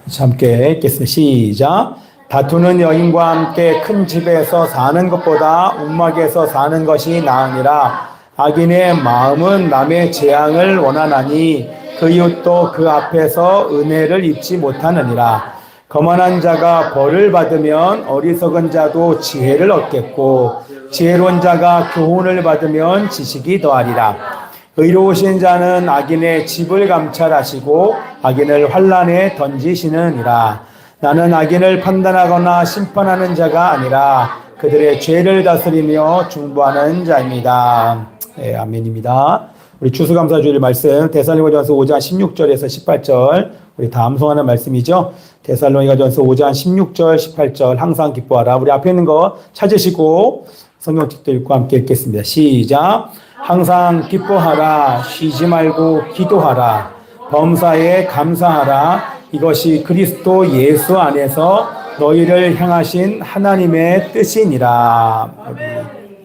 함께 읽겠습니다. 시작. 다투는 여인과 함께 큰 집에서 사는 것보다 움막에서 사는 것이 나으니라. 악인의 마음은 남의 재앙을 원하나니 그 이웃도 그 앞에서 은혜를 입지 못하느니라. 거만한 자가 벌을 받으면 어리석은 자도 지혜를 얻겠고 지혜로운 자가 교훈을 받으면 지식이 더하리라. 의로우신 자는 악인의 집을 감찰하시고 악인을 환난에 던지시느니라. 나는 악인을 판단하거나 심판하는 자가 아니라 그들의 죄를 다스리며 중보하는 자입니다. 네, 아멘입니다. 우리 추수감사주일 말씀 데살로니가전서 5장 16절에서 18절 우리 다 암송하는 말씀이죠. 데살로니가전서 5장 16절 18절 항상 기뻐하라. 우리 앞에 있는 거 찾으시고 성경책도 읽고 함께 읽겠습니다. 시작. 항상 기뻐하라. 쉬지 말고 기도하라. 범사에 감사하라. 이것이 그리스도 예수 안에서 너희를 향하신 하나님의 뜻이니라.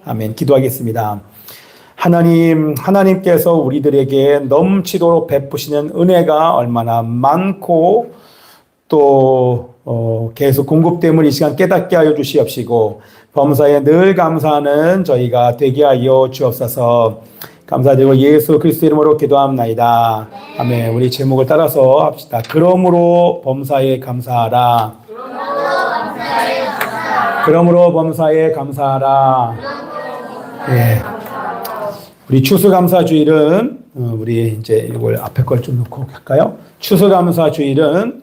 아멘. 기도하겠습니다. 하나님께서 우리들에게 넘치도록 베푸시는 은혜가 얼마나 많고 또 계속 공급됨을 이 시간 깨닫게 하여 주시옵시고 범사에 늘 감사하는 저희가 되게 하여 주옵소서. 감사드리고 예수 그리스도 이름으로 기도합나이다. 아멘. 우리 제목을 따라서 합시다. 그러므로 범사에 감사하라. 그러므로 범사에 감사하라. 예. 우리 추수감사주일은 우리 이제 이걸 앞에 걸 좀 놓고 할까요? 추수감사주일은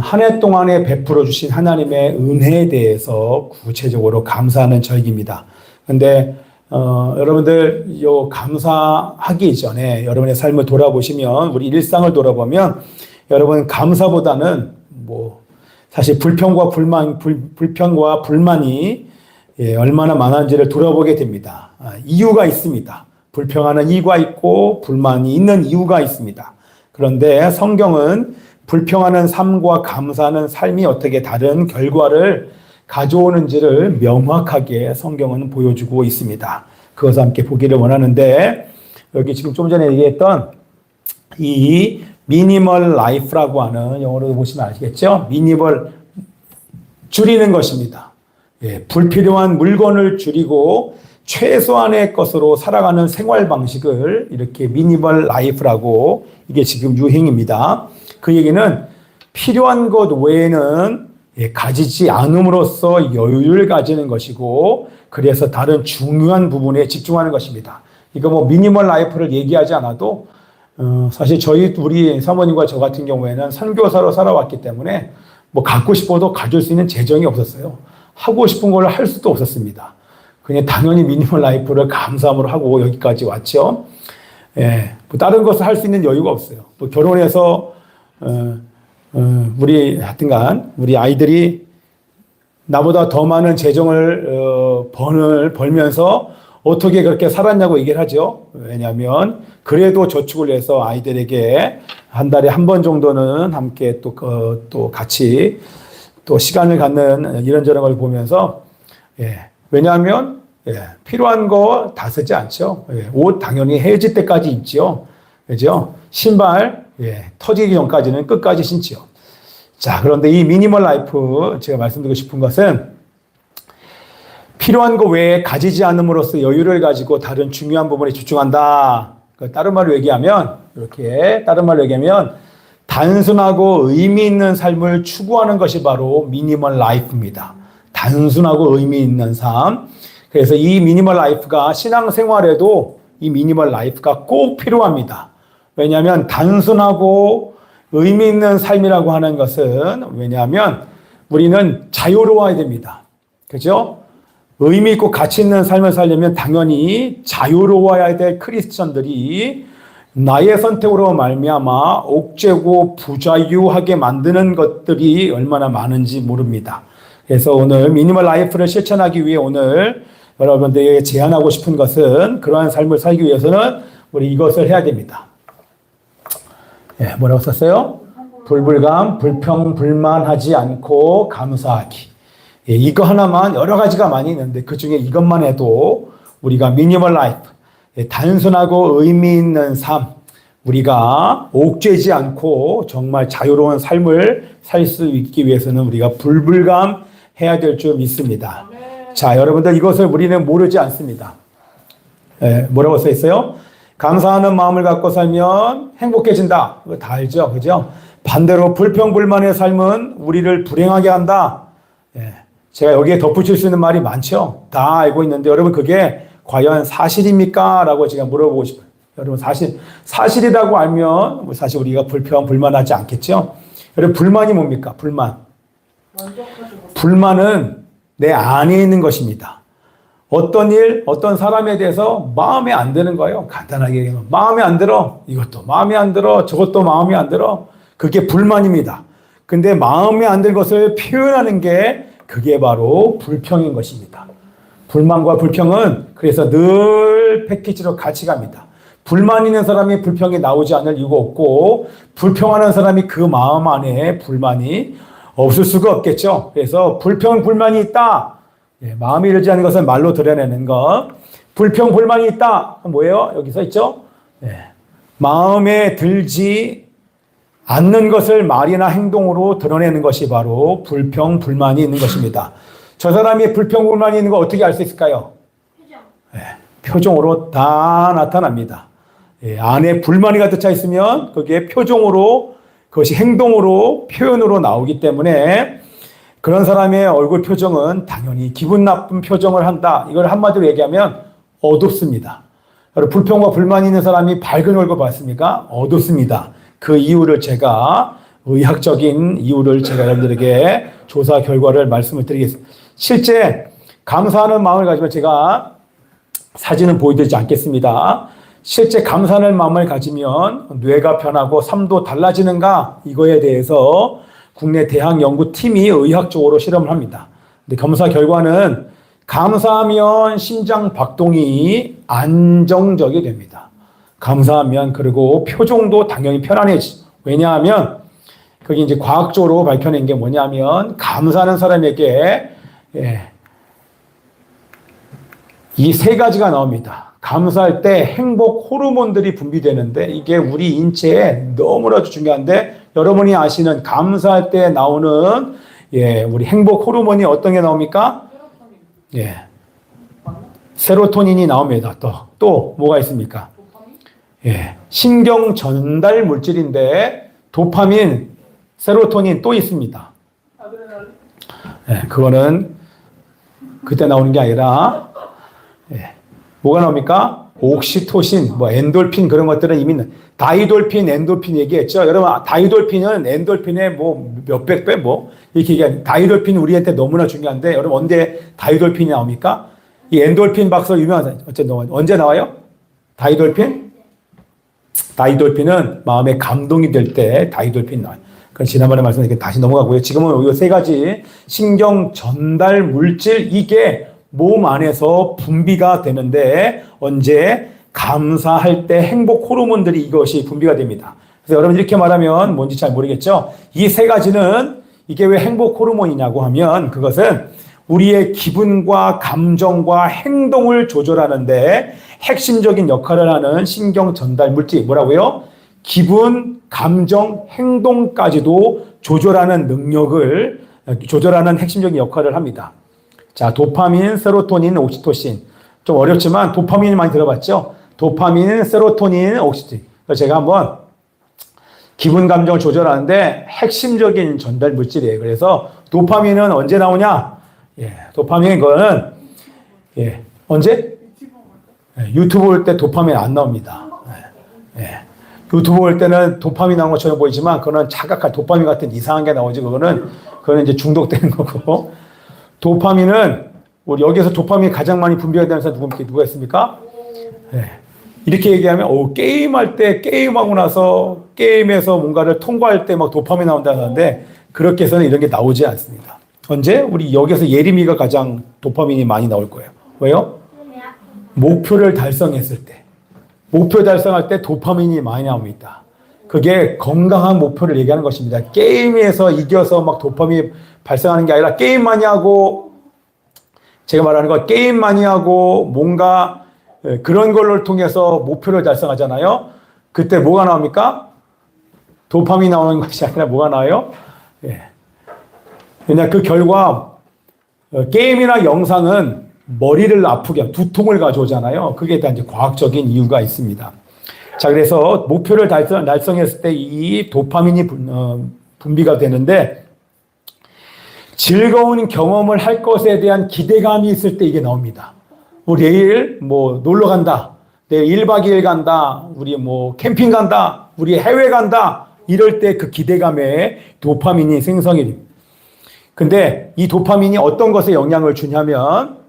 한 해 동안에 베풀어 주신 하나님의 은혜에 대해서 구체적으로 감사하는 절기입니다. 근데 여러분들 요 감사하기 전에 여러분의 삶을 돌아보시면 우리 일상을 돌아보면 여러분 감사보다는 뭐 사실 불평과 불만이 얼마나 많은지를 돌아보게 됩니다. 이유가 있습니다. 불평하는 이유가 있고 불만이 있는 이유가 있습니다. 그런데 성경은 불평하는 삶과 감사하는 삶이 어떻게 다른 결과를 가져오는지를 명확하게 성경은 보여주고 있습니다. 그것을 함께 보기를 원하는데 여기 지금 좀 전에 얘기했던 이 미니멀 라이프라고 하는 영어로 보시면 아시겠죠? 미니멀 줄이는 것입니다. 예, 불필요한 물건을 줄이고 최소한의 것으로 살아가는 생활 방식을 이렇게 미니멀 라이프라고 이게 지금 유행입니다. 그 얘기는 필요한 것 외에는 가지지 않음으로써 여유를 가지는 것이고 그래서 다른 중요한 부분에 집중하는 것입니다. 이거 뭐 미니멀 라이프를 얘기하지 않아도 사실 우리 사모님과 저 같은 경우에는 선교사로 살아왔기 때문에 뭐 갖고 싶어도 가질 수 있는 재정이 없었어요. 하고 싶은 걸 할 수도 없었습니다. 그냥 당연히 미니멀 라이프를 감사함으로 하고 여기까지 왔죠. 예, 뭐 다른 것을 할 수 있는 여유가 없어요. 뭐 결혼해서 하여튼간 우리 아이들이 나보다 더 많은 재정을 벌면서 어떻게 그렇게 살았냐고 얘기를 하죠. 왜냐하면 그래도 저축을 해서 아이들에게 한 달에 한 번 정도는 함께 또 같이 또 시간을 갖는 이런저런 걸 보면서 왜냐하면 필요한 거 다 쓰지 않죠. 옷 당연히 헤어질 때까지 입죠. 그죠? 신발 터지기 전까지는 끝까지 신지요. 자, 그런데 이 미니멀 라이프 제가 말씀드리고 싶은 것은 필요한 거 외에 가지지 않음으로써 여유를 가지고 다른 중요한 부분에 집중한다. 다른 말로 얘기하면 단순하고 의미 있는 삶을 추구하는 것이 바로 미니멀 라이프입니다. 단순하고 의미 있는 삶. 그래서 이 미니멀 라이프가 신앙생활에도 이 미니멀 라이프가 꼭 필요합니다. 왜냐하면 단순하고 의미 있는 삶이라고 하는 것은 왜냐하면 우리는 자유로워야 됩니다. 그죠? 의미 있고 가치 있는 삶을 살려면 당연히 자유로워야 될 크리스천들이 나의 선택으로 말미암아 옥죄고 부자유하게 만드는 것들이 얼마나 많은지 모릅니다. 그래서 오늘 미니멀 라이프를 실천하기 위해 오늘 여러분들에게 제안하고 싶은 것은 그러한 삶을 살기 위해서는 우리 이것을 해야 됩니다. 뭐라고 썼어요? 불불감, 불평, 불만하지 않고 감사하기. 이거 하나만 여러 가지가 많이 있는데 그 중에 이것만 해도 우리가 미니멀 라이프, 단순하고 의미 있는 삶, 우리가 옥죄지 않고 정말 자유로운 삶을 살 수 있기 위해서는 우리가 불불감해야 될 줄 믿습니다. 자, 여러분들 이것을 우리는 모르지 않습니다. 뭐라고 써 있어요? 감사하는 마음을 갖고 살면 행복해진다. 이거 다 알죠? 그죠? 반대로 불평불만의 삶은 우리를 불행하게 한다. 제가 여기에 덧붙일 수 있는 말이 많죠? 다 알고 있는데 여러분 그게 과연 사실입니까? 라고 제가 물어보고 싶어요. 여러분 사실이라고 알면 사실 우리가 불만하지 않겠죠? 여러분 불만이 뭡니까? 불만은 내 안에 있는 것입니다. 어떤 일, 어떤 사람에 대해서 마음에 안 드는 거예요. 간단하게 얘기하면 마음에 안 들어. 이것도 마음에 안 들어. 저것도 마음에 안 들어. 그게 불만입니다. 근데 마음에 안 든 것을 표현하는 게 그게 바로 불평인 것입니다. 불만과 불평은 그래서 늘 패키지로 같이 갑니다. 불만 있는 사람이 불평이 나오지 않을 이유가 없고 불평하는 사람이 그 마음 안에 불만이 없을 수가 없겠죠. 그래서 불평, 불만이 있다. 마음이 이르지 않는 것은 말로 드러내는 것. 불평, 불만이 있다. 뭐예요? 여기 써 있죠? 마음에 들지 않는 것을 말이나 행동으로 드러내는 것이 바로 불평, 불만이 있는 것입니다. 저 사람이 불평, 불만이 있는 거 어떻게 알 수 있을까요? 표정으로 다 나타납니다. 안에 불만이 가득 차 있으면 그게 표정으로, 그것이 행동으로, 표현으로 나오기 때문에 그런 사람의 얼굴 표정은 당연히 기분 나쁜 표정을 한다. 이걸 한마디로 얘기하면 어둡습니다. 불평과 불만이 있는 사람이 밝은 얼굴 봤습니까? 어둡습니다. 그 이유를 제가 의학적인 이유를 제가 여러분들에게 조사 결과를 말씀을 드리겠습니다. 실제 감사하는 마음을 가지면 제가 사진은 보여드리지 않겠습니다. 실제 감사하는 마음을 가지면 뇌가 변하고 삶도 달라지는가 이거에 대해서 국내 대학연구팀이 의학적으로 실험을 합니다. 근데 검사 결과는 감사하면 심장 박동이 안정적이 됩니다. 감사하면 그리고 표정도 당연히 편안해지. 왜냐하면 그게 이제 과학적으로 밝혀낸 게 뭐냐면 감사하는 사람에게 이 세 가지가 나옵니다. 감사할 때 행복 호르몬들이 분비되는데 이게 우리 인체에 너무나도 중요한데 여러분이 아시는 감사할 때 나오는 우리 행복 호르몬이 어떤 게 나옵니까? 세로토닌이 나옵니다. 또 뭐가 있습니까? 신경 전달 물질인데 도파민, 세로토닌 또 있습니다. 그거는 그때 나오는 게 아니라 뭐가 나옵니까? 옥시토신, 엔돌핀 그런 것들은 이미 다이돌핀, 엔돌핀 얘기했죠. 여러분 다이돌핀은 엔돌핀의 몇백 배 이렇게 얘기하는 다이돌핀 우리한테 너무나 중요한데 여러분 언제 다이돌핀이 나옵니까? 이 엔돌핀 박사 유명한 언제 나와요? 다이돌핀? 다이돌핀은 마음에 감동이 될 때 다이돌핀 나와요. 그건 지난번에 말씀드린 다시 넘어가고요. 지금은 이 세 가지 신경 전달 물질 이게 몸 안에서 분비가 되는데 언제 감사할 때 행복 호르몬들이 이것이 분비가 됩니다. 그래서 여러분 이렇게 말하면 뭔지 잘 모르겠죠? 이 세 가지는 이게 왜 행복 호르몬이냐고 하면 그것은 우리의 기분과 감정과 행동을 조절하는데 핵심적인 역할을 하는 신경 전달 물질 뭐라고요? 기분, 감정, 행동까지도 조절하는 능력을 조절하는 핵심적인 역할을 합니다. 자, 도파민, 세로토닌, 옥시토신. 좀 어렵지만 도파민 많이 들어봤죠? 도파민, 세로토닌, 옥시토신. 제가 한번 기분, 감정을 조절하는데 핵심적인 전달 물질이에요. 그래서 도파민은 언제 나오냐? 도파민 그거는 언제? 유튜브 볼 때 도파민 안 나옵니다. 유튜브 볼 때는 도파민 나오는 것처럼 보이지만 그거는 자각한 도파민 같은 이상한 게 나오지 그거는 이제 중독되는 거고 도파민은 우리 여기서 도파민이 가장 많이 분비가 되는 사람 누가 있습니까? 이렇게 얘기하면 게임할 때 게임하고 나서 게임에서 뭔가를 통과할 때 막 도파민 나온다는데 그렇게 해서는 이런 게 나오지 않습니다. 언제? 우리 여기서 예림이가 가장 도파민이 많이 나올 거예요. 왜요? 목표를 달성했을 때. 목표 달성할 때 도파민이 많이 나옵니다. 그게 건강한 목표를 얘기하는 것입니다. 게임에서 이겨서 막 도파민이 발생하는 게 아니라 게임 많이 하고 제가 말하는 건 게임 많이 하고 뭔가 그런 걸로 통해서 목표를 달성하잖아요. 그때 뭐가 나옵니까? 도파민이 나오는 것이 아니라 뭐가 나와요? 예. 그냥 그 결과 게임이나 영상은 머리를 아프게 두통을 가져오잖아요. 그게 다 이제 과학적인 이유가 있습니다. 자, 그래서 목표를 달성했을 때 이 도파민이 분비가 되는데 즐거운 경험을 할 것에 대한 기대감이 있을 때 이게 나옵니다. 우리 내일 뭐 놀러 간다. 내일 1박 2일 간다. 우리 뭐 캠핑 간다. 우리 해외 간다. 이럴 때 그 기대감에 도파민이 생성이 됩니다. 근데 이 도파민이 어떤 것에 영향을 주냐면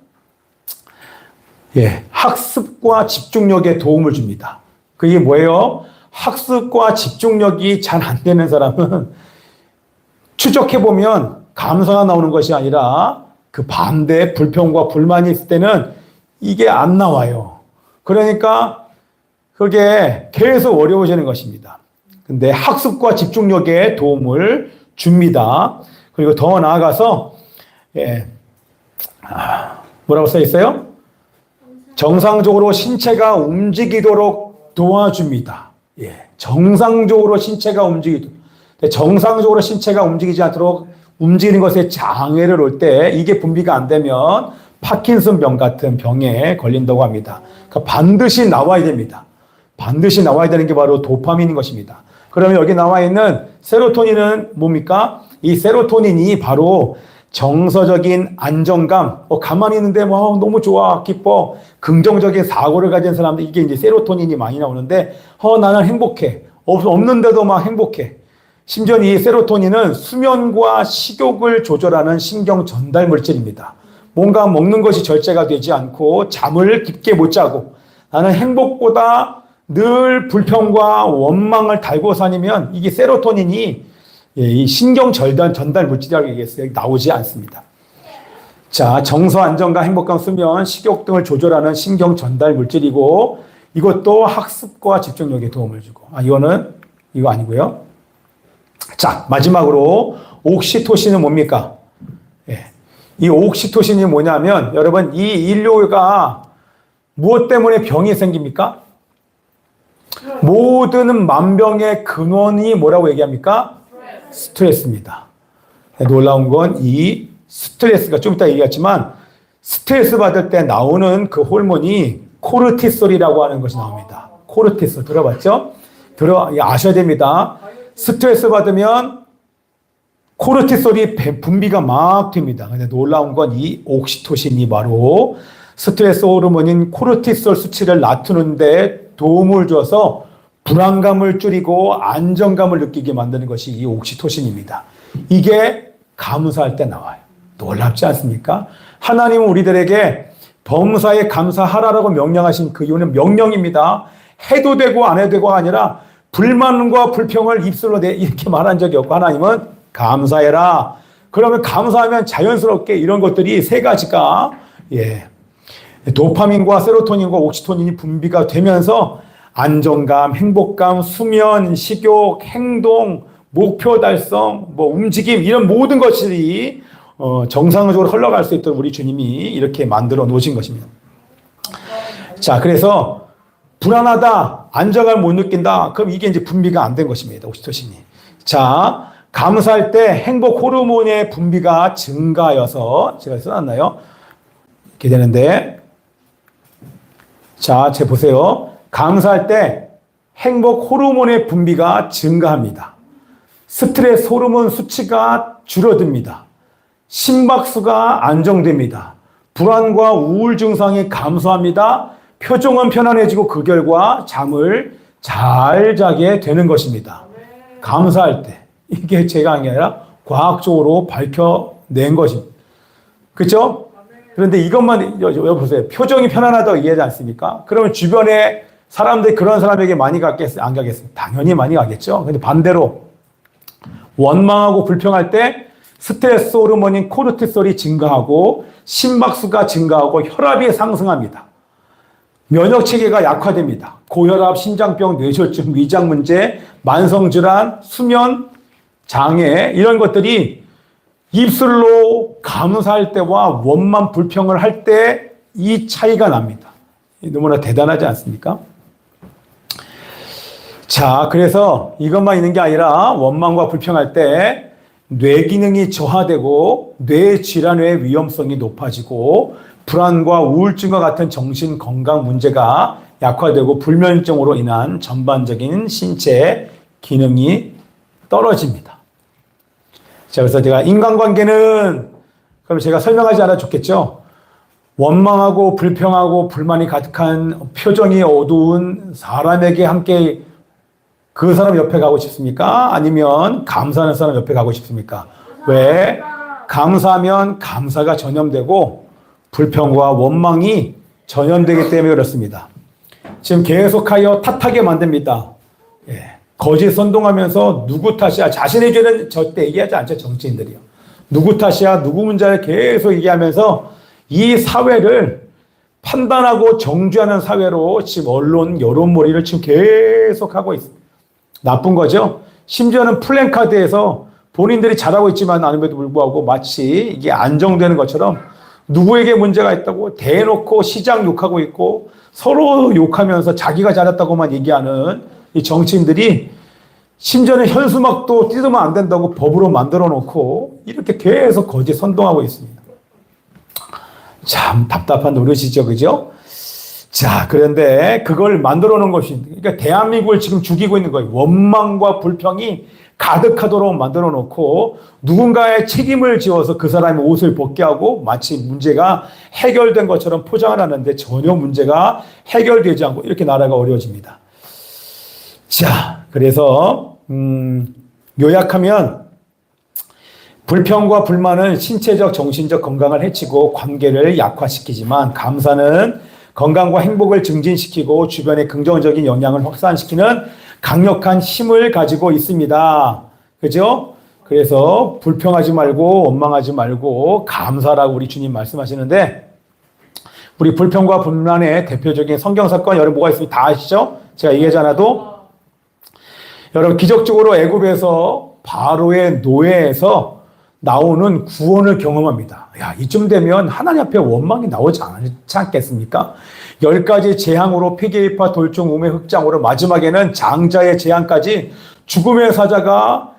학습과 집중력에 도움을 줍니다. 그게 뭐예요? 학습과 집중력이 잘 안 되는 사람은 추적해보면 감사가 나오는 것이 아니라 그 반대 불평과 불만이 있을 때는 이게 안 나와요. 그러니까 그게 계속 어려워지는 것입니다. 근데 학습과 집중력에 도움을 줍니다. 그리고 더 나아가서 뭐라고 써 있어요? 정상적으로 신체가 움직이도록 도와줍니다. 정상적으로 신체가 정상적으로 신체가 움직이지 않도록 움직이는 것에 장애를 올 때 이게 분비가 안 되면 파킨슨병 같은 병에 걸린다고 합니다. 그러니까 반드시 나와야 됩니다. 반드시 나와야 되는 게 바로 도파민인 것입니다. 그러면 여기 나와 있는 세로토닌은 뭡니까? 이 세로토닌이 바로 정서적인 안정감, 가만히 있는데 너무 좋아, 기뻐, 긍정적인 사고를 가진 사람들, 이게 이제 세로토닌이 많이 나오는데, 나는 행복해. 없는데도 막 행복해. 심지어 이 세로토닌은 수면과 식욕을 조절하는 신경 전달 물질입니다. 뭔가 먹는 것이 절제가 되지 않고 잠을 깊게 못 자고 나는 행복보다 늘 불평과 원망을 달고 사니면 이게 세로토닌이 이 신경 전달 물질이라고 얘기했어요. 나오지 않습니다. 자, 정서 안정감, 행복감, 수면, 식욕 등을 조절하는 신경 전달 물질이고 이것도 학습과 집중력에 도움을 주고 이거 아니고요. 자, 마지막으로 옥시토신은 뭡니까? 이 옥시토신이 뭐냐면 여러분 이 인류가 무엇 때문에 병이 생깁니까? 모든 만병의 근원이 뭐라고 얘기합니까? 스트레스입니다. 놀라운 건 이 스트레스가 좀 이따 얘기했지만 스트레스 받을 때 나오는 그 호르몬이 코르티솔이라고 하는 것이 나옵니다. 코르티솔 들어봤죠? 아셔야 됩니다. 스트레스 받으면 코르티솔이 분비가 막 됩니다. 근데 놀라운 건 이 옥시토신이 바로 스트레스 호르몬인 코르티솔 수치를 낮추는데 도움을 줘서 불안감을 줄이고 안정감을 느끼게 만드는 것이 이 옥시토신입니다. 이게 감사할 때 나와요. 놀랍지 않습니까? 하나님은 우리들에게 범사에 감사하라고 명령하신 그 이유는 명령입니다. 해도 되고 안 해도 되고가 아니라 불만과 불평을 입술로 이렇게 말한 적이 없고 하나님은 감사해라. 그러면 감사하면 자연스럽게 이런 것들이 세 가지가 도파민과 세로토닌과 옥시토닌이 분비가 되면서 안정감, 행복감, 수면, 식욕, 행동, 목표 달성, 움직임 이런 모든 것들이 정상적으로 흘러갈 수 있도록 우리 주님이 이렇게 만들어 놓으신 것입니다. 자, 그래서 불안하다, 안정감을 못 느낀다. 그럼 이게 이제 분비가 안 된 것입니다. 옥시토신이. 자, 감사할 때 행복 호르몬의 분비가 증가하여서 제가 써놨나요? 이렇게 되는데 자, 보세요. 감사할 때 행복 호르몬의 분비가 증가합니다. 스트레스 호르몬 수치가 줄어듭니다. 심박수가 안정됩니다. 불안과 우울 증상이 감소합니다. 표정은 편안해지고 그 결과 잠을 잘 자게 되는 것입니다. 감사할 때. 이게 제가 한 게 아니라 과학적으로 밝혀낸 것입니다. 그렇죠? 그런데 이것만 여기 보세요. 표정이 편안하다고 얘기하지 않습니까? 그러면 주변에 사람들이 그런 사람에게 많이 가겠어요? 안 가겠어요? 당연히 많이 가겠죠. 근데 반대로 원망하고 불평할 때 스트레스 호르몬인 코르티솔이 증가하고 심박수가 증가하고 혈압이 상승합니다. 면역 체계가 약화됩니다. 고혈압, 심장병, 뇌졸중, 위장 문제, 만성질환, 수면 장애 이런 것들이 입술로 감사할 때와 원망 불평을 할 때 이 차이가 납니다. 너무나 대단하지 않습니까? 자, 그래서 이것만 있는 게 아니라 원망과 불평할 때 뇌 기능이 저하되고 뇌 질환의 위험성이 높아지고 불안과 우울증과 같은 정신 건강 문제가 약화되고 불면증으로 인한 전반적인 신체 기능이 떨어집니다. 자, 그래서 제가 인간관계는 그럼 제가 설명하지 않아도 좋겠죠? 원망하고 불평하고 불만이 가득한 표정이 어두운 사람에게 함께 그 사람 옆에 가고 싶습니까? 아니면 감사하는 사람 옆에 가고 싶습니까? 왜? 감사하면 감사가 전염되고 불평과 원망이 전염되기 때문에 그렇습니다. 지금 계속하여 탓하게 만듭니다. 예. 거짓 선동하면서 누구 탓이야? 자신의 죄는 절대 얘기하지 않죠, 정치인들이요. 누구 탓이야? 누구 문제를 계속 얘기하면서 이 사회를 판단하고 정죄하는 사회로 지금 언론, 여론몰이를 지금 계속하고 있습니다. 나쁜 거죠. 심지어는 플랜카드에서 본인들이 잘하고 있지만 않음에도 불구하고 마치 이게 안정되는 것처럼 누구에게 문제가 있다고 대놓고 시장 욕하고 있고 서로 욕하면서 자기가 잘했다고만 얘기하는 이 정치인들이 심지어는 현수막도 뜯으면 안 된다고 법으로 만들어 놓고 이렇게 계속 거짓 선동하고 있습니다. 참 답답한 노릇이죠, 그죠? 자, 그런데 그걸 만들어 놓은 것이, 그러니까 대한민국을 지금 죽이고 있는 거예요. 원망과 불평이 가득하도록 만들어 놓고 누군가의 책임을 지어서 그 사람의 옷을 벗게 하고 마치 문제가 해결된 것처럼 포장을 하는데 전혀 문제가 해결되지 않고 이렇게 나라가 어려워집니다. 자, 그래서 요약하면 불평과 불만은 신체적, 정신적 건강을 해치고 관계를 약화시키지만 감사는 건강과 행복을 증진시키고 주변에 긍정적인 영향을 확산시키는 강력한 힘을 가지고 있습니다. 그죠? 그래서 불평하지 말고 원망하지 말고 감사라고 우리 주님 말씀하시는데 우리 불평과 불만의 대표적인 성경사건 여러분 뭐가 있습니까? 다 아시죠? 제가 얘기하지 않아도 여러분 기적적으로 애굽에서 바로의 노예에서 나오는 구원을 경험합니다. 야, 이쯤 되면 하나님 앞에 원망이 나오지 않지 않겠습니까? 10가지 재앙으로 피계입화 돌중 우매 흑장으로 마지막에는 장자의 재앙까지 죽음의 사자가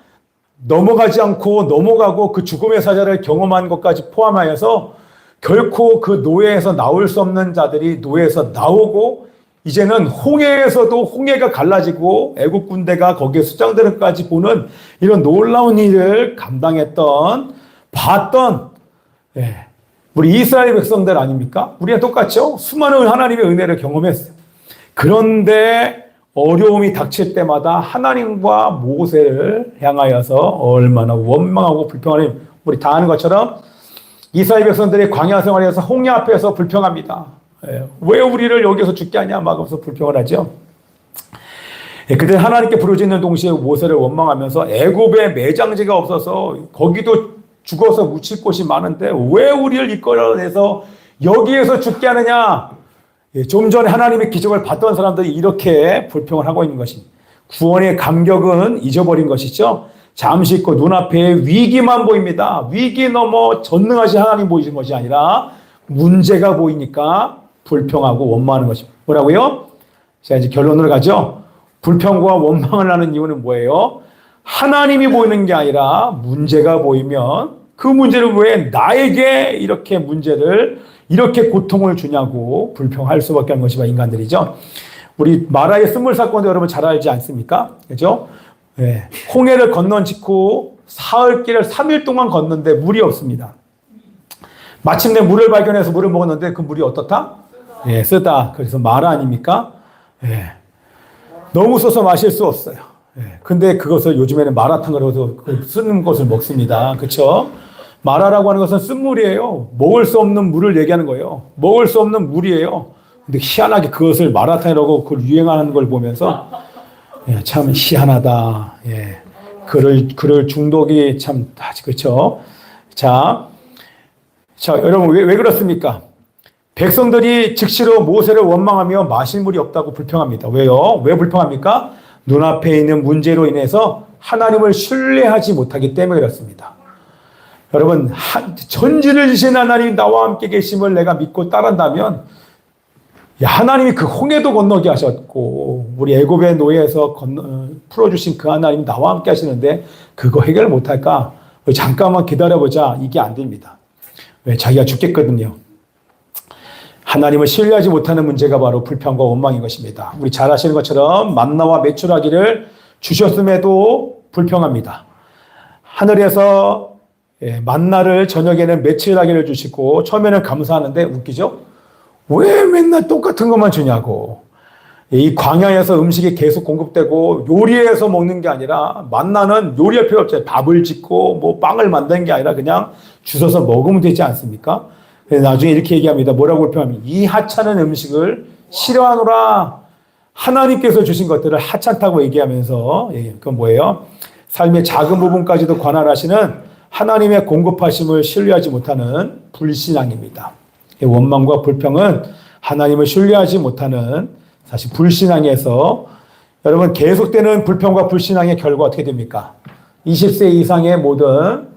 넘어가지 않고 넘어가고 그 죽음의 사자를 경험한 것까지 포함하여서 결코 그 노예에서 나올 수 없는 자들이 노예에서 나오고 이제는 홍해에서도 홍해가 갈라지고 애국 군대가 거기에 수장되는 것까지 보는 이런 놀라운 일을 감당했던 봤던 우리 이스라엘 백성들 아닙니까? 우리가 똑같죠? 수많은 하나님의 은혜를 경험했어요. 그런데 어려움이 닥칠 때마다 하나님과 모세를 향하여서 얼마나 원망하고 불평하는 우리 다 아는 것처럼 이스라엘 백성들이 광야 생활에서 홍해 앞에서 불평합니다. 왜 우리를 여기서 죽게 하냐 막 하면서 불평을 하죠. 그때 하나님께 부르짖는 동시에 모세를 원망하면서 애굽에 매장지가 없어서 거기도 죽어서 묻힐 곳이 많은데 왜 우리를 이끌어내서 여기에서 죽게 하느냐. 좀 전에 하나님의 기적을 봤던 사람들이 이렇게 불평을 하고 있는 것입니다. 구원의 감격은 잊어버린 것이죠. 잠시 있고 눈앞에 위기만 보입니다. 위기 넘어 전능하신 하나님 보이는 것이 아니라 문제가 보이니까 불평하고 원망하는 것입니다. 뭐라고요? 자, 이제 결론으로 가죠. 불평과 원망을 하는 이유는 뭐예요? 하나님이 보이는 게 아니라 문제가 보이면 그 문제를 왜 나에게 이렇게 문제를, 이렇게 고통을 주냐고 불평할 수밖에 없는 것이 인간들이죠. 우리 마라의 쓴물 사건도 여러분 잘 알지 않습니까? 그죠? 네. 홍해를 건넌 직후 사흘길을 3일 동안 걷는데 물이 없습니다. 마침내 물을 발견해서 물을 먹었는데 그 물이 어떻다? 예, 쓰다. 그래서 마라 아닙니까? 예. 너무 써서 마실 수 없어요. 예. 근데 그것을 요즘에는 마라탕으로 쓰는 것을 먹습니다. 그렇죠? 마라라고 하는 것은 쓴물이에요. 먹을 수 없는 물을 얘기하는 거예요. 먹을 수 없는 물이에요. 근데 희한하게 그것을 마라탕이라고 그걸 유행하는 걸 보면서 예, 참 희한하다. 예. 그럴 중독이 참, 그렇죠? 자, 여러분, 왜 그렇습니까? 백성들이 즉시로 모세를 원망하며 마실 물이 없다고 불평합니다. 왜요? 왜 불평합니까? 눈앞에 있는 문제로 인해서 하나님을 신뢰하지 못하기 때문에 그렇습니다. 여러분, 전지를 지신 하나님 나와 함께 계심을 내가 믿고 따른다면 하나님이 그 홍해도 건너게 하셨고 우리 애굽의 노예에서 풀어주신 그 하나님 나와 함께 하시는데 그거 해결 못할까? 잠깐만 기다려보자. 이게 안 됩니다. 왜? 자기가 죽겠거든요. 하나님을 신뢰하지 못하는 문제가 바로 불평과 원망인 것입니다. 우리 잘 아시는 것처럼 만나와 메추라기를 주셨음에도 불평합니다. 하늘에서 만나를 저녁에는 메추라기를 주시고 처음에는 감사하는데 웃기죠? 왜 맨날 똑같은 것만 주냐고. 이 광야에서 음식이 계속 공급되고 요리해서 먹는 게 아니라 만나는 요리할 필요 없잖아요. 밥을 짓고 뭐 빵을 만드는 게 아니라 그냥 주워서 먹으면 되지 않습니까? 나중에 이렇게 얘기합니다. 뭐라고 불평하면 이 하찮은 음식을 싫어하노라. 하나님께서 주신 것들을 하찮다고 얘기하면서 그건 뭐예요? 삶의 작은 부분까지도 관할하시는 하나님의 공급하심을 신뢰하지 못하는 불신앙입니다. 원망과 불평은 하나님을 신뢰하지 못하는 사실 불신앙에서 여러분 계속되는 불평과 불신앙의 결과 어떻게 됩니까? 20세 이상의 모든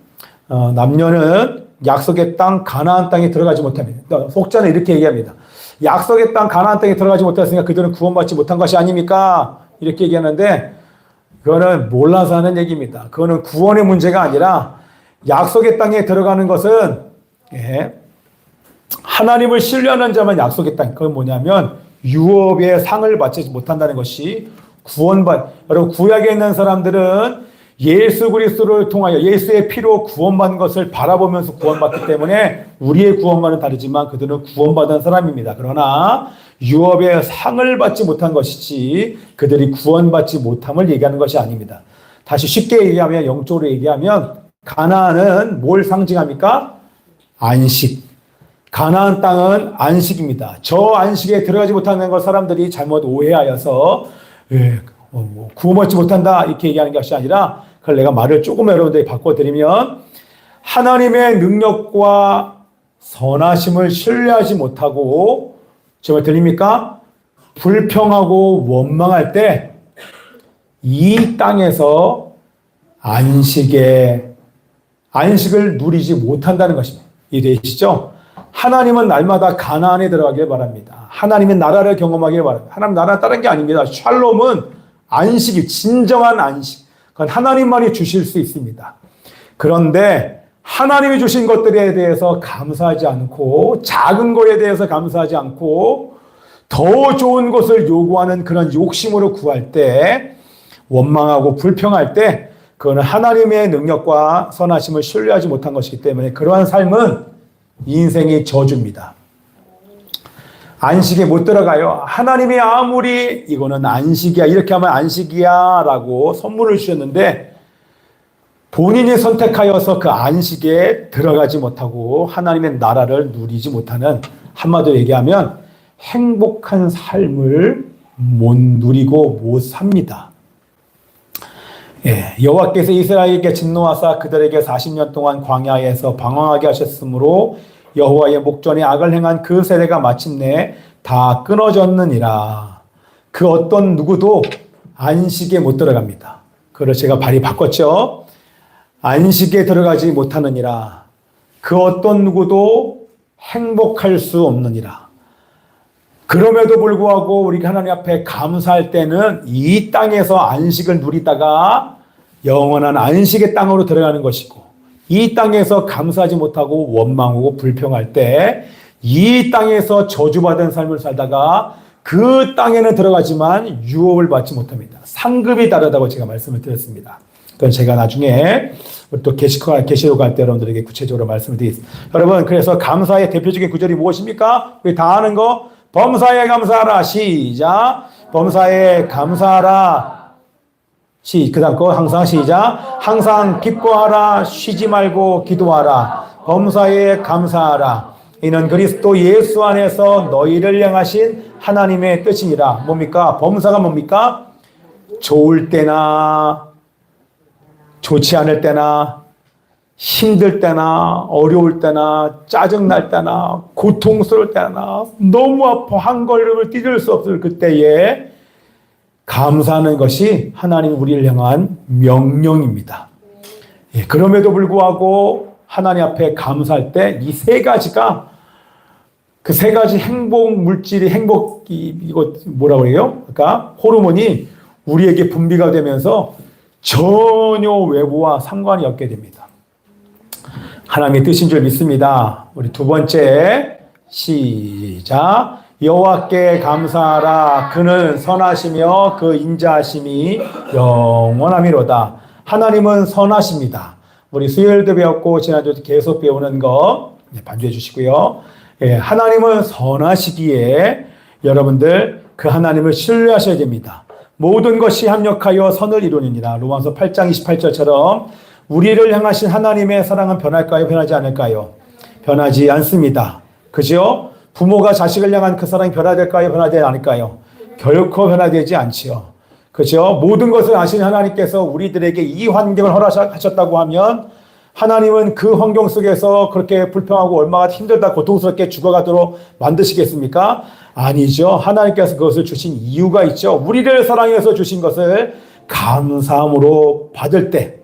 남녀는 약속의 땅 가나안 땅에 들어가지 못합니다. 속자는 이렇게 얘기합니다. 약속의 땅 가나안 땅에 들어가지 못했으니까 그들은 구원받지 못한 것이 아닙니까? 이렇게 얘기하는데 그거는 몰라서 하는 얘기입니다. 그거는 구원의 문제가 아니라 약속의 땅에 들어가는 것은 하나님을 신뢰하는 자만 약속의 땅. 그건 뭐냐면 유업의 상을 받지 못한다는 것이 여러분 구약에 있는 사람들은 예수 그리스도를 통하여 예수의 피로 구원받는 것을 바라보면서 구원받기 때문에 우리의 구원과는 다르지만 그들은 구원받은 사람입니다. 그러나 유업의 상을 받지 못한 것이지 그들이 구원받지 못함을 얘기하는 것이 아닙니다. 다시 쉽게 얘기하면 영적으로 얘기하면 가나안은 뭘 상징합니까? 안식. 가나안 땅은 안식입니다. 저 안식에 들어가지 못하는 것 사람들이 잘못 오해하여서 구원받지 못한다 이렇게 얘기하는 것이 아니라 그걸 내가 말을 조금 여러분들이 바꿔드리면 하나님의 능력과 선하심을 신뢰하지 못하고 정말 들립니까? 불평하고 원망할 때 이 땅에서 안식을 누리지 못한다는 것입니다. 이해되시죠? 하나님은 날마다 가나안에 들어가길 바랍니다. 하나님의 나라를 경험하길 바랍니다. 하나님 나라는 다른 게 아닙니다. 샬롬은 안식이 진정한 안식. 그건 하나님만이 주실 수 있습니다. 그런데 하나님이 주신 것들에 대해서 감사하지 않고 작은 거에 대해서 감사하지 않고 더 좋은 것을 요구하는 그런 욕심으로 구할 때 원망하고 불평할 때 그거는 하나님의 능력과 선하심을 신뢰하지 못한 것이기 때문에 그러한 삶은 인생의 저주입니다. 안식에 못 들어가요. 하나님이 아무리 이거는 안식이야 이렇게 하면 안식이야 라고 선물을 주셨는데 본인이 선택하여서 그 안식에 들어가지 못하고 하나님의 나라를 누리지 못하는 한마디로 얘기하면 행복한 삶을 못 누리고 못 삽니다. 여호와께서 이스라엘에게 진노하사 그들에게 40년 동안 광야에서 방황하게 하셨으므로 여호와의 목전에 악을 행한 그 세대가 마침내 다 끊어졌느니라. 그 어떤 누구도 안식에 못 들어갑니다. 그걸 제가 발이 바꿨죠. 안식에 들어가지 못하느니라. 그 어떤 누구도 행복할 수 없느니라. 그럼에도 불구하고 우리가 하나님 앞에 감사할 때는 이 땅에서 안식을 누리다가 영원한 안식의 땅으로 들어가는 것이고 이 땅에서 감사하지 못하고 원망하고 불평할 때 이 땅에서 저주받은 삶을 살다가 그 땅에는 들어가지만 유업을 받지 못합니다. 상급이 다르다고 제가 말씀을 드렸습니다. 그건 제가 나중에 또 계시록 할 때 여러분들에게 구체적으로 말씀을 드리겠습니다. 여러분 그래서 감사의 대표적인 구절이 무엇입니까? 우리 다 아는 거 범사에 감사하라. 시작. 범사에 감사하라. 그 다음 거 항상 시작. 항상 기뻐하라. 쉬지 말고 기도하라. 범사에 감사하라. 이는 그리스도 예수 안에서 너희를 향하신 하나님의 뜻이니라. 뭡니까? 범사가 뭡니까? 좋을 때나 좋지 않을 때나 힘들 때나 어려울 때나 짜증날 때나 고통스러울 때나 너무 아파 한 걸음을 뛰들 수 없을 그때에 감사하는 것이 하나님 우리를 향한 명령입니다. 그럼에도 불구하고 하나님 앞에 감사할 때 이 세 가지가 그 세 가지 행복 물질이 이거 뭐라 그래요? 그러니까 호르몬이 우리에게 분비가 되면서 전혀 외부와 상관이 없게 됩니다. 하나님의 뜻인 줄 믿습니다. 우리 두 번째 시작. 여호와께 감사하라. 그는 선하시며 그 인자하심이 영원하미로다. 하나님은 선하십니다. 우리 수요일도 배웠고 지난주도 계속 배우는 거 반주해 주시고요. 하나님은 선하시기에 여러분들 그 하나님을 신뢰하셔야 됩니다. 모든 것이 합력하여 선을 이루느니라. 로마서 8장 28절처럼 우리를 향하신 하나님의 사랑은 변할까요? 변하지 않을까요? 변하지 않습니다. 그죠? 부모가 자식을 향한 그 사랑이 변화될까요? 변하지 않을까요? 결코 변화되지 않지요. 그죠? 모든 것을 아시는 하나님께서 우리들에게 이 환경을 허락하셨다고 하면 하나님은 그 환경 속에서 그렇게 불평하고 얼마나 힘들다 고통스럽게 죽어가도록 만드시겠습니까? 아니죠. 하나님께서 그것을 주신 이유가 있죠. 우리를 사랑해서 주신 것을 감사함으로 받을 때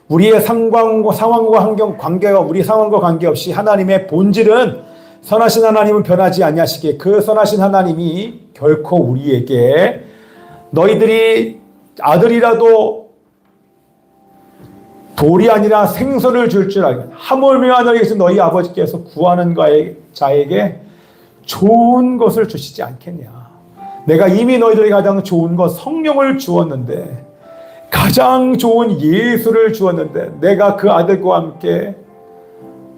우리의 상황과 관계가 우리 상황과 관계없이 하나님의 본질은 선하신 하나님은 변하지 아니하시기에 그 선하신 하나님이 결코 우리에게 너희들이 아들이라도 돌이 아니라 생선을 줄 줄 알고 하물며 하늘에서 너희 아버지께서 구하는 자에게 좋은 것을 주시지 않겠냐. 내가 이미 너희들에게 가장 좋은 것 성령을 주었는데 가장 좋은 예수를 주었는데 내가 그 아들과 함께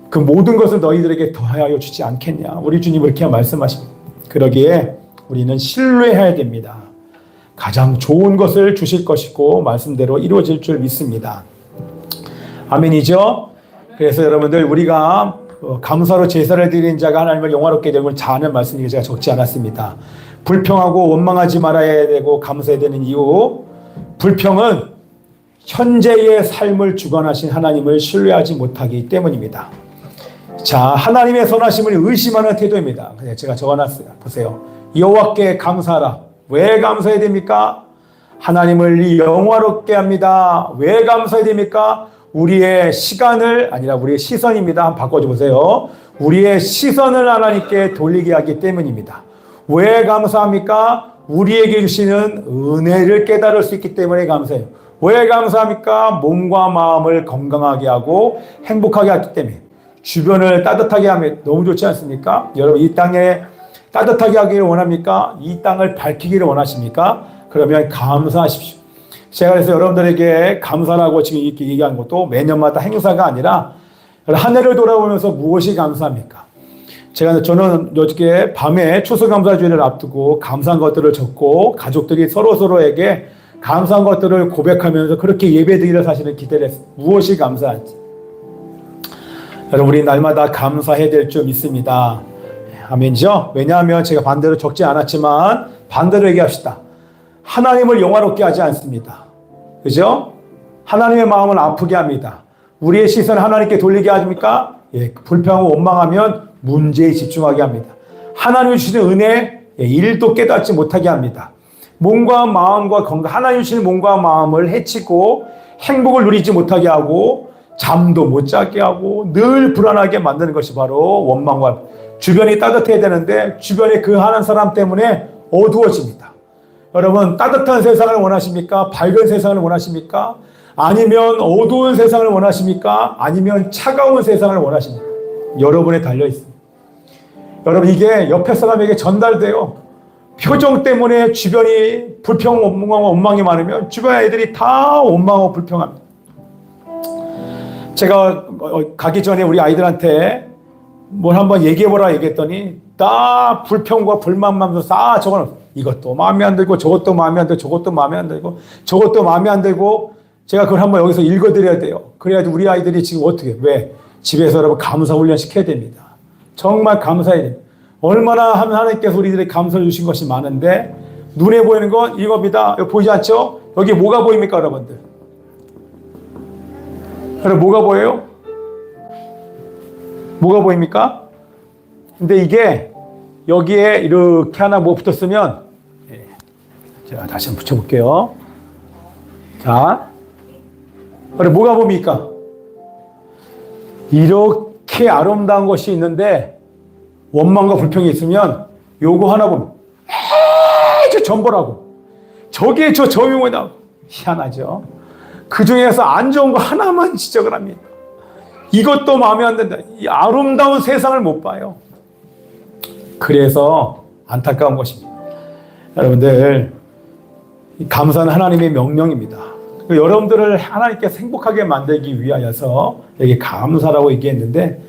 그 모든 것을 너희들에게 더하여 주지 않겠냐. 우리 주님 그렇게 말씀하십니다. 그러기에 우리는 신뢰해야 됩니다. 가장 좋은 것을 주실 것이고 말씀대로 이루어질 줄 믿습니다. 아멘이죠? 그래서 여러분들 우리가 감사로 제사를 드리는 자가 하나님을 영화롭게 되고 자는 말씀이 제가 적지 않았습니다. 불평하고 원망하지 말아야 되고 감사해야 되는 이유, 불평은 현재의 삶을 주관하신 하나님을 신뢰하지 못하기 때문입니다. 자, 하나님의 선하심을 의심하는 태도입니다. 제가 적어놨어요. 보세요. 여호와께 감사하라. 왜 감사해야 됩니까? 하나님을 영화롭게 합니다. 왜 감사해야 됩니까? 우리의 시간을 아니라 우리의 시선입니다. 한번 바꿔보세요. 우리의 시선을 하나님께 돌리게 하기 때문입니다. 왜 감사합니까? 우리에게 주시는 은혜를 깨달을 수 있기 때문에 감사해요. 왜 감사합니까? 몸과 마음을 건강하게 하고 행복하게 하기 때문에. 주변을 따뜻하게 하면 너무 좋지 않습니까? 여러분 이 땅에 따뜻하게 하기를 원합니까? 이 땅을 밝히기를 원하십니까? 그러면 감사하십시오. 제가 그래서 여러분들에게 감사라고 지금 이렇게 얘기하는 것도 매년마다 행사가 아니라 한 해를 돌아보면서 무엇이 감사합니까? 저는 어저께 밤에 추수감사주일을 앞두고 감사한 것들을 적고 가족들이 서로에게 감사한 것들을 고백하면서 그렇게 예배드리려 사실은 기대를 했어요. 무엇이 감사한지. 여러분 우리 날마다 감사해야 될 줄 믿습니다. 아멘이죠? 왜냐하면 제가 반대로 적지 않았지만 반대로 얘기합시다. 하나님을 영화롭게 하지 않습니다. 그죠? 하나님의 마음을 아프게 합니다. 우리의 시선을 하나님께 돌리게 하십니까? 불평하고 원망하면 문제에 집중하게 합니다. 하나님이 주시는 은혜, 일도 깨닫지 못하게 합니다. 몸과 마음과 건강, 하나님이 주시는 몸과 마음을 해치고 행복을 누리지 못하게 하고 잠도 못 자게 하고 늘 불안하게 만드는 것이 바로 원망과 주변이 따뜻해야 되는데 주변에 그 하는 사람 때문에 어두워집니다. 여러분 따뜻한 세상을 원하십니까? 밝은 세상을 원하십니까? 아니면 어두운 세상을 원하십니까? 아니면 차가운 세상을 원하십니까? 여러분에 달려 있습니다. 여러분 이게 옆에 사람에게 전달돼요. 표정 때문에 주변이 불평, 원망이 많으면 주변 애들이 다 원망하고 불평합니다. 제가 가기 전에 우리 아이들한테 뭘 한번 얘기해보라 얘기했더니 다 불평과 불만만 다 적어놓았어요. 이것도 마음에 안 들고 저것도 마음에 안 들고 저것도 마음에 안 들고 저것도 마음에 안 들고 제가 그걸 한번 여기서 읽어드려야 돼요. 그래야지 우리 아이들이 지금 어떻게 왜 집에서 여러분 감사 훈련 시켜야 됩니다. 정말 감사해야 됩니다. 얼마나 하나님께서 우리들에게 감사를 주신 것이 많은데 눈에 보이는 건 이겁니다. 보이지 않죠? 여기 뭐가 보입니까 여러분들? 여러분 뭐가 보여요? 뭐가 보입니까? 근데 이게 여기에 이렇게 하나 뭐 붙었으면 제가 다시 한번 붙여볼게요. 자, 여러분 뭐가 보입니까? 이렇게 아름다운 것이 있는데 원망과 불평이 있으면 요거 하나 보면 아주 전보라고 저게 저 점이 나오고 희한하죠. 그 중에서 안 좋은 거 하나만 지적을 합니다. 이것도 마음에 안 든다. 이 아름다운 세상을 못 봐요. 그래서 안타까운 것입니다. 여러분들, 감사는 하나님의 명령입니다. 여러분들을 하나님께서 행복하게 만들기 위하여서 여기 감사라고 얘기했는데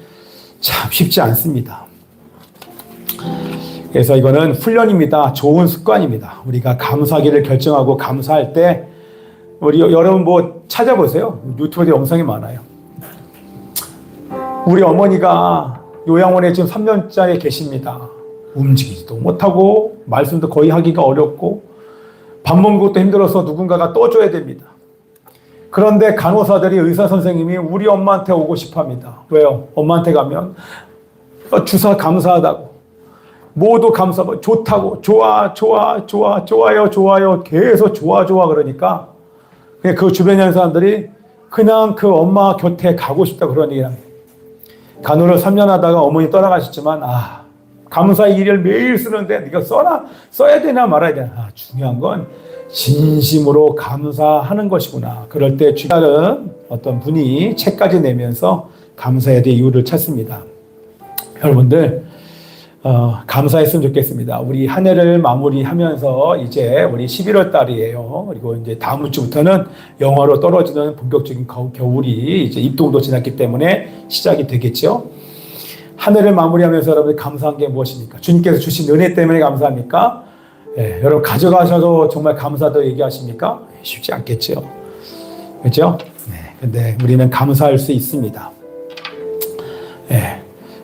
참 쉽지 않습니다. 그래서 이거는 훈련입니다. 좋은 습관입니다. 우리가 감사하기를 결정하고 감사할 때 우리 여러분 뭐 찾아보세요. 유튜브에 영상이 많아요. 우리 어머니가 요양원에 지금 3년짜리 계십니다. 움직이지도 못하고 말씀도 거의 하기가 어렵고 밥 먹는 것도 힘들어서 누군가가 떠줘야 됩니다. 그런데 간호사들이 의사 선생님이 우리 엄마한테 오고 싶어 합니다. 왜요? 엄마한테 가면 주사 감사하다고 모두 감사하고 좋다고 좋아요 계속 좋아 그러니까 그 주변에 있는 사람들이 그냥 그 엄마 곁에 가고 싶다 그런 얘기를 합니다. 간호를 3년 하다가 어머니 떠나가셨지만 감사의 일을 매일 쓰는데 네가 써야 되나 말아야 되나. 중요한 건 진심으로 감사하는 것이구나. 그럴 때 다른 어떤 분이 책까지 내면서 감사해야 될 이유를 찾습니다. 여러분들 감사했으면 좋겠습니다. 우리 한 해를 마무리하면서 이제 우리 11월 달이에요. 그리고 이제 다음 주부터는 영하로 떨어지는 본격적인 겨울이 이제 입동도 지났기 때문에 시작이 되겠죠. 한 해를 마무리하면서 여러분 감사한 게 무엇입니까? 주님께서 주신 은혜 때문에 감사합니까? 네, 여러분 가져가셔도 정말 감사도 얘기하십니까? 쉽지 않겠죠. 그렇죠? 네, 근데 우리는 감사할 수 있습니다. 네,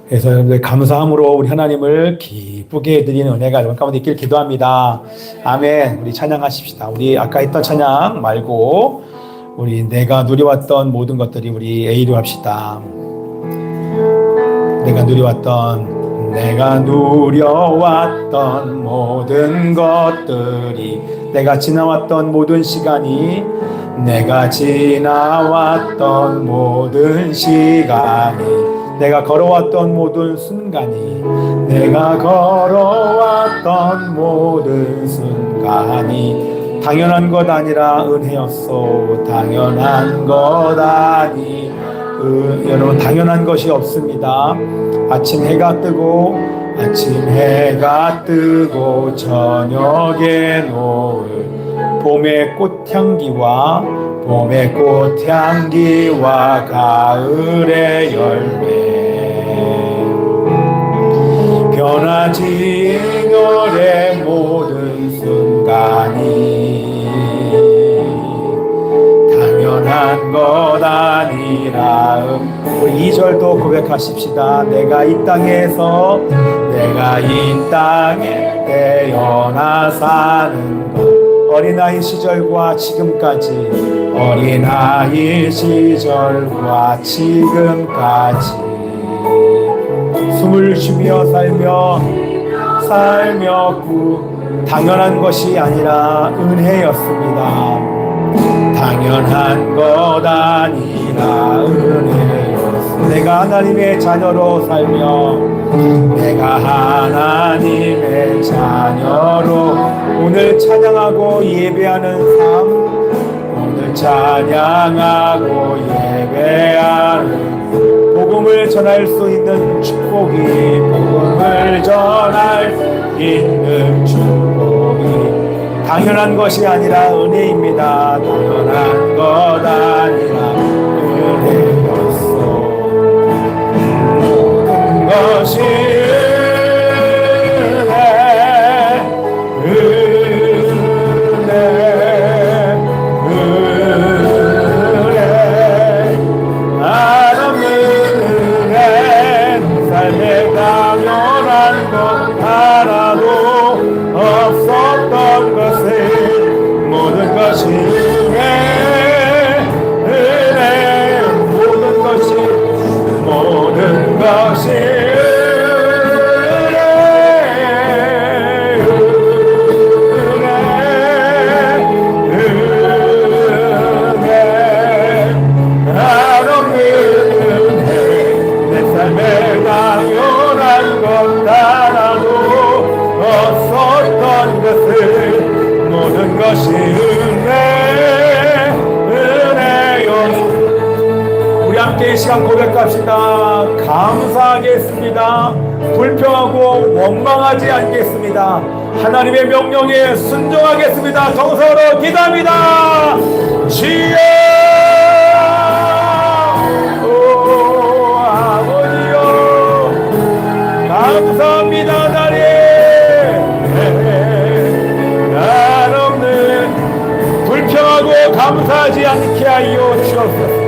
그래서 여러분들 감사함으로 우리 하나님을 기쁘게 해드리는 은혜가 여러분 가운데 있길 기도합니다. 아멘. 우리 찬양하십시다. 우리 아까 했던 찬양 말고 우리 내가 누려왔던 모든 것들이 우리 A로 합시다. 내가 누려왔던 모든 것들이 내가 지나왔던 모든 시간이 내가 지나왔던 모든 시간이 내가 걸어왔던 모든 순간이 내가 걸어왔던 모든 순간이 당연한 것 아니라 은혜였소. 당연한 것 아니 여러분 당연한 것이 없습니다. 아침 해가 뜨고 저녁에 노을 봄의 꽃향기와 가을의 열매 변하지 너의 모든 순간이 당연한 것 아니라 우리 2절도 고백하십시다. 내가 이 땅에 태어나 사는 것 어린아이 시절과 지금까지 숨을 쉬며 살며 당연한 것이 아니라 은혜였습니다. 당연한 것 아니라 은혜였습니다. 내가 하나님의 자녀로 살며 오늘 찬양하고 예배하는 삶 복음을 전할 수 있는 축복이 당연한 것이 아니라 은혜입니다. 당연한 것 아니라 은혜였소. 모든 것이 것이 은혜요. 우리 함께 이 시간 고백합시다. 감사하겠습니다. 불평하고 원망하지 않겠습니다. 하나님의 명령에 순종하겠습니다. 정서로 기도합니다. 주여, 오 아버지여, 감사합니다. 하나님, 날 없는 불평하고 감사하지 않게 하여 주옵소서.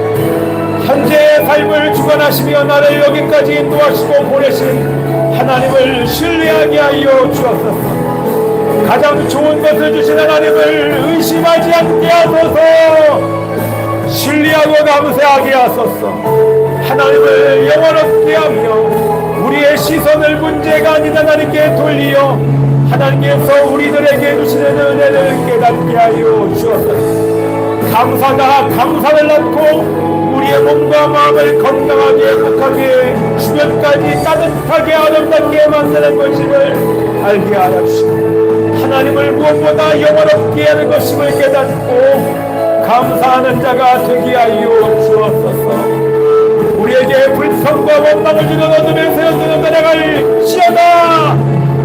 현재의 삶을 주관하시며 나를 여기까지 인도하시고 보내신 하나님을 신뢰하게 하여 주옵소서. 가장 좋은 것을 주신 하나님을 의심하지 않게 하소서. 신뢰하고 감사하게 하소서. 하나님을 영원롭게 하며 우리의 시선을 문제가 아닌 하나님께 돌리어 하나님께서 우리들에게 주시는 은혜를 깨닫게 하여 주옵소서. 감사가 감사를 낳고 우리의 몸과 마음을 건강하게 행복하게 주변까지 따뜻하게 아름답게 만드는 것임을 알게 하여 주시고 하나님을 무엇보다 영원롭게 하는 것임을 깨닫고 감사하는 자가 되게 하여 주옵소서. 우리에게 불평과 원망을 주는 어둠에 세워두는 나라갈 시어다.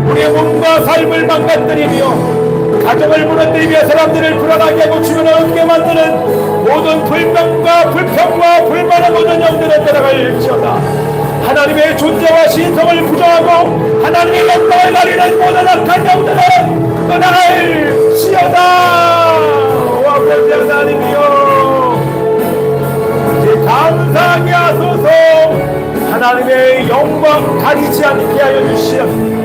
우리의 몸과 삶을 망가뜨리며 가정을 무너뜨리며 사람들을 불안하게 하고 주변을 어둡게 만드는 모든 불평과 불만의 모든 영들은 떠나갈지어다. 하나님의 존재와 신성을 부정하고 하나님의 영광을 가리는 모든 악한 영들은 떠나갈지어다. 아버지 하나님이여, 이제 감사하게 하소서. 하나님의 영광 가리지 않게 하여 주시옵소서.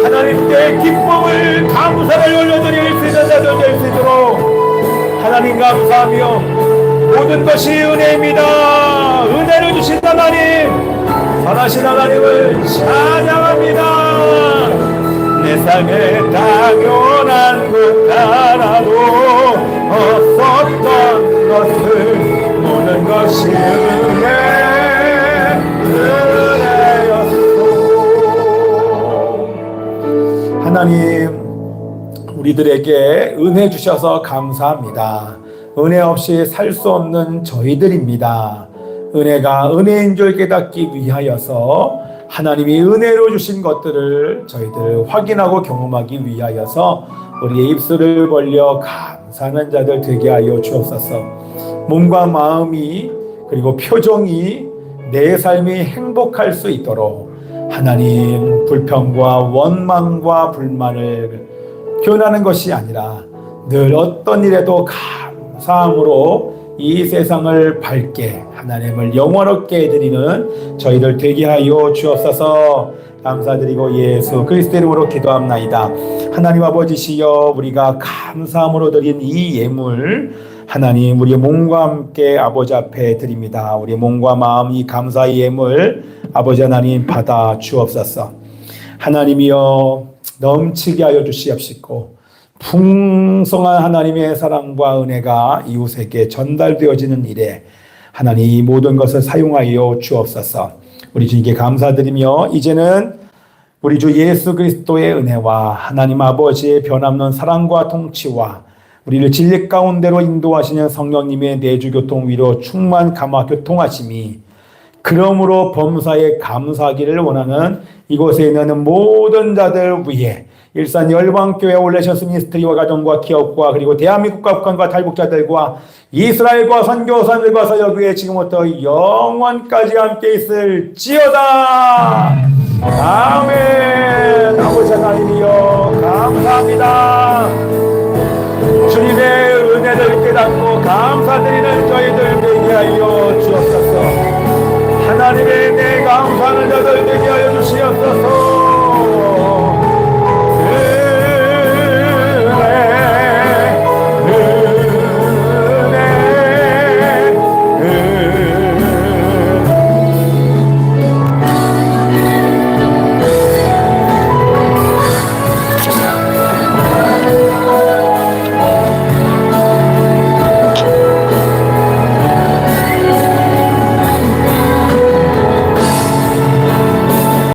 하나님께 기쁨을 감사를 올려드릴 수 있는 자들 될 수 있도록 하나님 감사하며 모든 것이 은혜입니다. 은혜를 주신 하나님, 선하신 하나님을 찬양합니다. 내 삶에 당연한 것 하나도 없었던 것을 모든 것이 은혜였소. 하나님, 우리들에게 은혜 주셔서 감사합니다. 은혜 없이 살 수 없는 저희들입니다. 은혜가 은혜인 줄 깨닫기 위하여서 하나님이 은혜로 주신 것들을 저희들 확인하고 경험하기 위하여서 우리의 입술을 벌려 감사하는 자들 되게 하여 주옵소서. 몸과 마음이 그리고 표정이 내 삶이 행복할 수 있도록 하나님, 불평과 원망과 불만을 표현하는 것이 아니라 늘 어떤 일에도 감사함으로 이 세상을 밝게 하나님을 영원롭게 해드리는 저희들 되게 하여 주옵소서. 감사드리고 예수 그리스도 이름으로 기도합나이다. 하나님 아버지시여, 우리가 감사함으로 드린 이 예물 하나님, 우리의 몸과 함께 아버지 앞에 드립니다. 우리의 몸과 마음이 감사의 예물 아버지 하나님 받아 주옵소서. 하나님이여, 넘치게 하여 주시옵시고 풍성한 하나님의 사랑과 은혜가 이웃에게 전달되어지는 일에 하나님 이 모든 것을 사용하여 주옵소서. 우리 주님께 감사드리며 이제는 우리 주 예수 그리스도의 은혜와 하나님 아버지의 변함없는 사랑과 통치와 우리를 진리 가운데로 인도하시는 성령님의 내주교통 위로 충만 감화 교통하심이, 그러므로 범사에 감사하기를 원하는 이곳에 있는 모든 자들 위해 일산 열방교회 올레셔스 미니스트리와 가정과 기업과 그리고 대한민국과 북한과 탈북자들과 이스라엘과 선교사들과 사역위에 지금부터 영원까지 함께 있을지어다. 아멘. 아버지 하나님이여 감사합니다. 주님의 은혜를 깨닫고 감사드리는 저희들 되게 하여 주옵소서. 하나님의 내 감사하는 자들 되게 하여 주시옵소서.